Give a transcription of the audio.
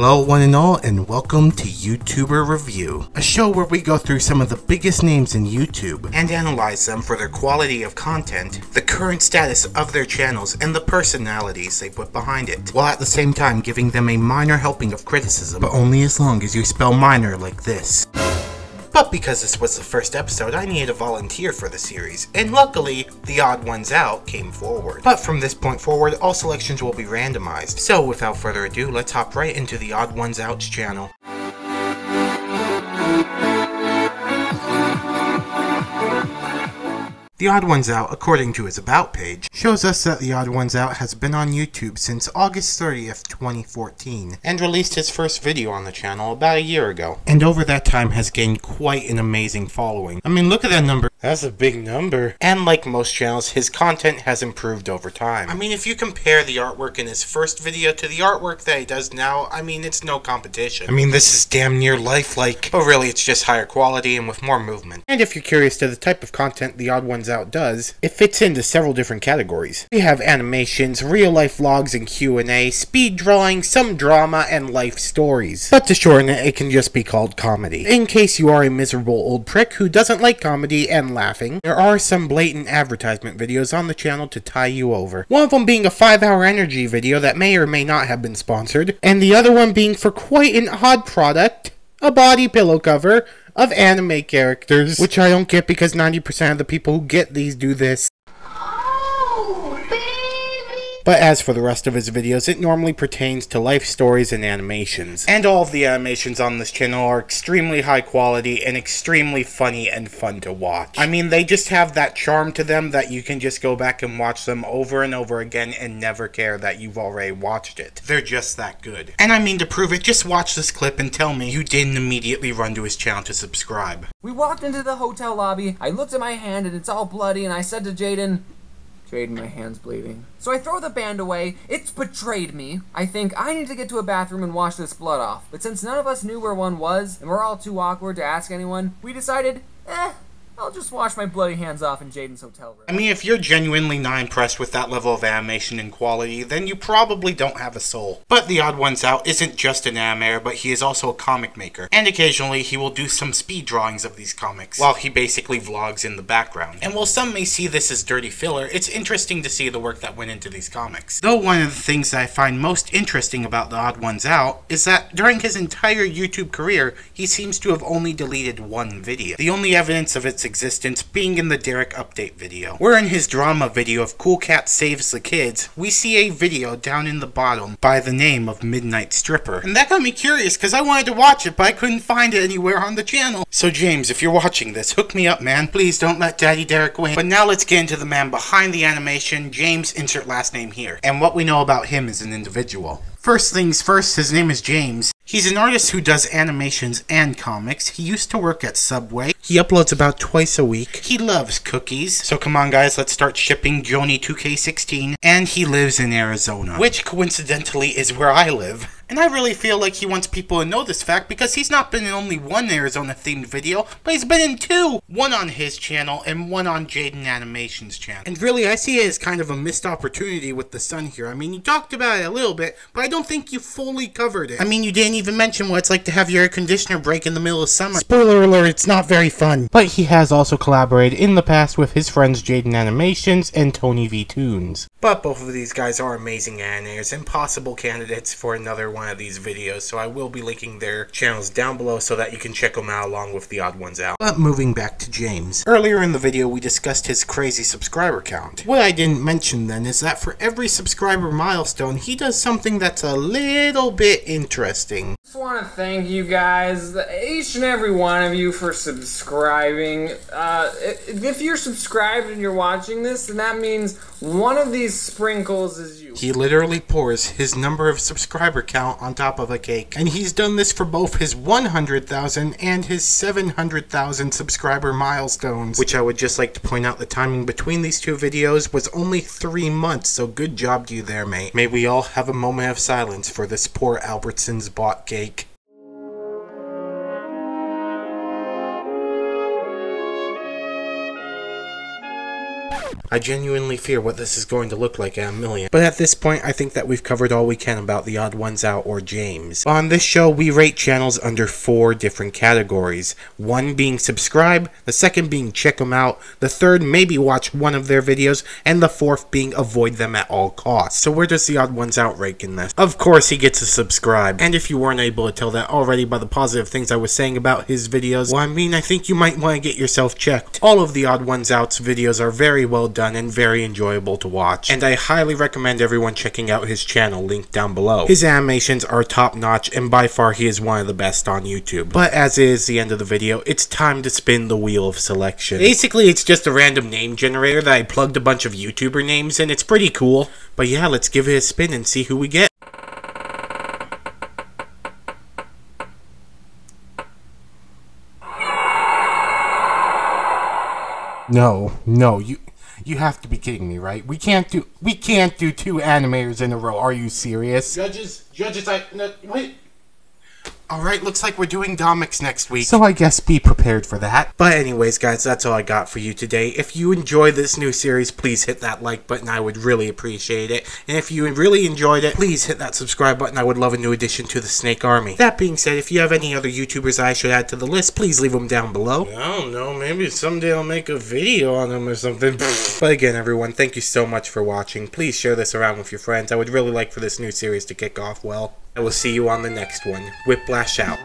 Hello one and all, and welcome to YouTuber Review, a show where we go through some of the biggest names in YouTube and analyze them for their quality of content, the current status of their channels, and the personalities they put behind it, while at the same time giving them a minor helping of criticism, but only as long as you spell minor like this. But because this was the first episode, I needed a volunteer for the series, and luckily, TheOdd1sOut came forward. But from this point forward, all selections will be randomized. So without further ado, let's hop right into TheOdd1sOut's channel. TheOdd1sOut, according to his About page, shows us that TheOdd1sOut has been on YouTube since August 30th, 2014, and released his first video on the channel about a year ago. And over that time has gained quite an amazing following. I mean, look at that number. That's a big number. And like most channels, his content has improved over time. I mean, if you compare the artwork in his first video to the artwork that he does now, I mean, it's no competition. I mean, this is damn near lifelike, but really it's just higher quality and with more movement. And if you're curious to the type of content TheOdd1sOut does, it fits into several different categories. We have animations, real-life vlogs and Q&A, speed drawing, some drama, and life stories. But to shorten it, it can just be called comedy. In case you are a miserable old prick who doesn't like comedy and laughing, there are some blatant advertisement videos on the channel to tie you over. One of them being a 5-hour energy video that may or may not have been sponsored, and the other one being for quite an odd product, a body pillow cover of anime characters, which I don't get because 90% of the people who get these do this. But as for the rest of his videos, it normally pertains to life stories and animations. And all of the animations on this channel are extremely high quality and extremely funny and fun to watch. I mean, they just have that charm to them that you can just go back and watch them over and over again and never care that you've already watched it. They're just that good. And I mean, to prove it, just watch this clip and tell me you didn't immediately run to his channel to subscribe. We walked into the hotel lobby, I looked at my hand and it's all bloody, and I said to Jaden, my hand's bleeding. So I throw the band away. It's betrayed me. I think I need to get to a bathroom and wash this blood off. But since none of us knew where one was, and we're all too awkward to ask anyone, we decided, I'll just wash my bloody hands off in Jaden's hotel room. I mean, if you're genuinely not impressed with that level of animation and quality, then you probably don't have a soul. But TheOdd1sOut isn't just an animator, but he is also a comic maker. And occasionally, he will do some speed drawings of these comics, while he basically vlogs in the background. And while some may see this as dirty filler, it's interesting to see the work that went into these comics. Though one of the things that I find most interesting about TheOdd1sOut is that during his entire YouTube career, he seems to have only deleted one video. The only evidence of its existence being in the Derek update video, where in his drama video of Cool Cat Saves the Kids, we see a video down in the bottom by the name of Midnight Stripper. And that got me curious because I wanted to watch it, but I couldn't find it anywhere on the channel. So James, if you're watching this, hook me up, man. Please don't let Daddy Derek win. But now let's get into the man behind the animation, James, insert last name here, and what we know about him as an individual. First things first, his name is James. He's an artist who does animations and comics. He used to work at Subway. He uploads about twice a week. He loves cookies. So come on guys, let's start shipping Joni 2K16. And he lives in Arizona, which coincidentally is where I live. And I really feel like he wants people to know this fact because he's not been in only one Arizona themed video, but he's been in two. One on his channel and one on Jaden Animation's channel. And really, I see it as kind of a missed opportunity with the sun here. I mean, you talked about it a little bit, but I don't think you fully covered it. I mean, you didn't even mention what it's like to have your air conditioner break in the middle of summer. Spoiler alert, it's not very fun. But he has also collaborated in the past with his friends Jaden Animations and TonyVToons. But both of these guys are amazing animators and possible candidates for another one of these videos, so I will be linking their channels down below so that you can check them out along with TheOdd1sOut. But moving back to James. Earlier in the video, we discussed his crazy subscriber count. What I didn't mention then is that for every subscriber milestone, he does something that's a little bit interesting. I just want to thank you guys, each and every one of you, for subscribing. If you're subscribed and you're watching this, then that means one of these sprinkles is you. He literally pours his number of subscriber count on top of a cake. And he's done this for both his 100,000 and his 700,000 subscriber milestones. Which I would just like to point out the timing between these two videos was only 3 months, so good job to you there, mate. May we all have a moment of silence for this poor Albertsons bought cake. I genuinely fear what this is going to look like at 1,000,000. But at this point, I think that we've covered all we can about TheOdd1sOut or James. On this show, we rate channels under 4 different categories. One being subscribe, the second being check them out, the third maybe watch one of their videos, and the fourth being avoid them at all costs. So where does TheOdd1sOut rank in this? Of course, he gets a subscribe. And if you weren't able to tell that already by the positive things I was saying about his videos, well, I mean, I think you might want to get yourself checked. All of TheOdd1sOut's videos are very well done and very enjoyable to watch, and I highly recommend everyone checking out his channel, linked down below. His animations are top notch, and by far he is one of the best on YouTube. But as is the end of the video, it's time to spin the wheel of selection. Basically, it's just a random name generator that I plugged a bunch of YouTuber names in. It's pretty cool. But yeah, let's give it a spin and see who we get. No, you have to be kidding me, right? We can't do 2 animators in a row. Are you serious? Judges, wait. Alright, looks like we're doing Domics next week, so I guess be prepared for that. But anyways, guys, that's all I got for you today. If you enjoy this new series, please hit that like button. I would really appreciate it. And if you really enjoyed it, please hit that subscribe button. I would love a new addition to the Snake Army. That being said, if you have any other YouTubers I should add to the list, please leave them down below. I don't know, maybe someday I'll make a video on them or something. But again, everyone, thank you so much for watching. Please share this around with your friends. I would really like for this new series to kick off well. I will see you on the next one. Whiplash out.